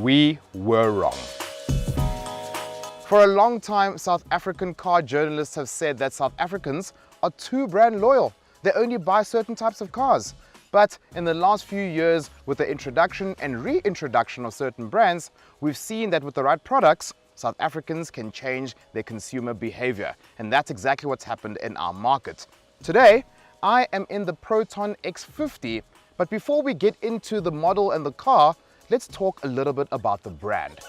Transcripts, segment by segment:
We were wrong. For a long time, South African car journalists have said that South Africans are too brand loyal. They only buy certain types of cars. But in the last few years, with the introduction and reintroduction of certain brands, we've seen that with the right products, South Africans can change their consumer behavior. And that's exactly what's happened in our market. Today, I am in the Proton X50, but before we get into the model and the car, let's talk a little bit about the brand.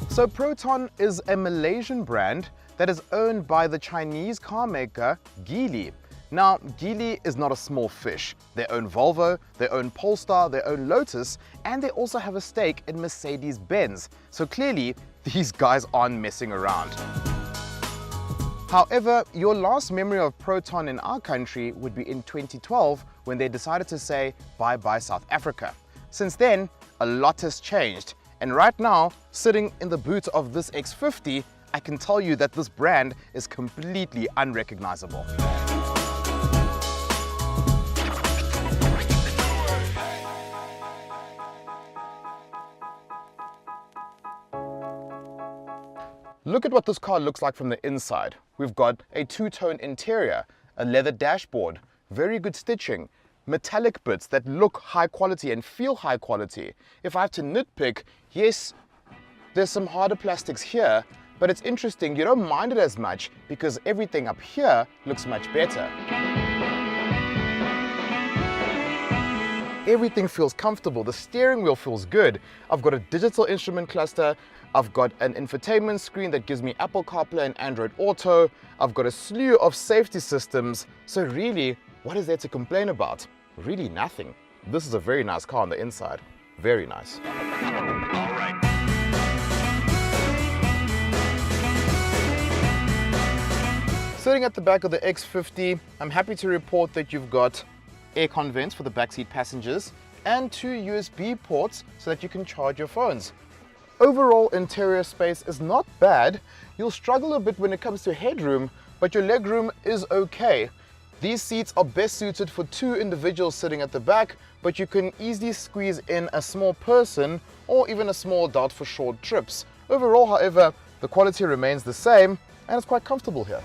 So Proton is a Malaysian brand that is owned by the Chinese car maker Geely. Now, Geely is not a small fish. They own Volvo, they own Polestar, they own Lotus, and they also have a stake in Mercedes-Benz. So clearly, these guys aren't messing around. However, your last memory of Proton in our country would be in 2012 when they decided to say bye-bye South Africa. Since then, a lot has changed. And right now, sitting in the boot of this X50, I can tell you that this brand is completely unrecognizable. Look at what this car looks like from the inside. We've got a two-tone interior, a leather dashboard, very good stitching, metallic bits that look high quality and feel high quality. If I have to nitpick, yes, there's some harder plastics here, but it's interesting, you don't mind it as much because everything up here looks much better. Everything feels comfortable. The steering wheel feels good. I've got a digital instrument cluster. I've got an infotainment screen that gives me Apple CarPlay and Android Auto. I've got a slew of safety systems. So really, what is there to complain about? Really nothing. This is a very nice car on the inside. Very nice. Sitting at the back of the X50, I'm happy to report that you've got aircon vents for the backseat passengers and 2 USB ports so that you can charge your phones. Overall interior space is not bad. You'll struggle a bit when it comes to headroom, but your legroom is okay. These seats are best suited for 2 individuals sitting at the back, but you can easily squeeze in a small person or even a small adult for short trips. Overall, however, the quality remains the same and it's quite comfortable here.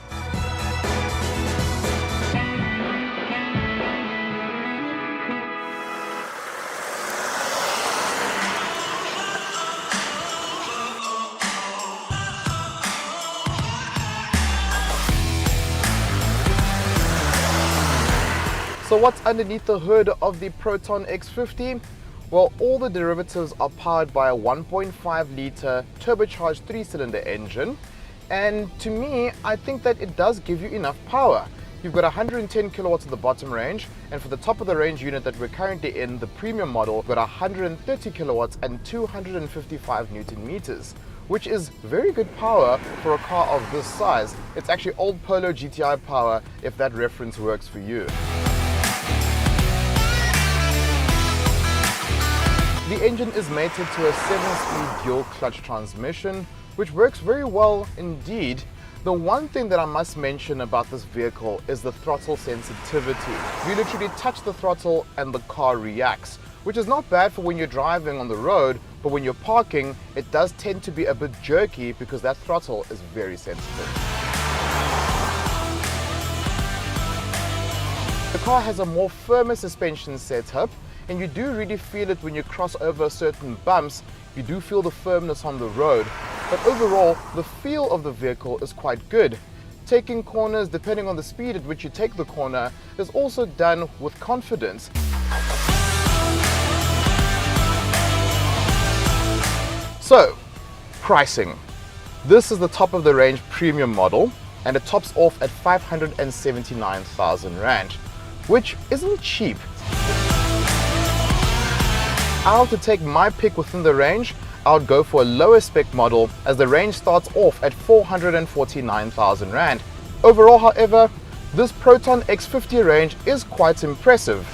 So what's underneath the hood of the Proton X50? Well, all the derivatives are powered by a 1.5 litre turbocharged 3-cylinder engine. And to me, I think that it does give you enough power. You've got 110 kilowatts at the bottom range, and for the top of the range unit that we're currently in, the premium model, we've got 130 kilowatts and 255 Newton meters, which is very good power for a car of this size. It's actually old Polo GTI power, if that reference works for you. The engine is mated to a 7-speed dual clutch transmission, which works very well indeed. The one thing that I must mention about this vehicle is the throttle sensitivity. You literally touch the throttle and the car reacts, which is not bad for when you're driving on the road, but when you're parking, it does tend to be a bit jerky because that throttle is very sensitive. The car has a more firmer suspension setup, and you do really feel it when you cross over certain bumps. You do feel the firmness on the road, but overall the feel of the vehicle is quite good. Taking corners, depending on the speed at which you take the corner, is also done with confidence. So, pricing. This is the top of the range premium model, and it tops off at 579,000 Rand, which isn't cheap. I have to take my pick within the range. I would go for a lower spec model as the range starts off at 449,000 Rand. Overall, however, this Proton X50 range is quite impressive.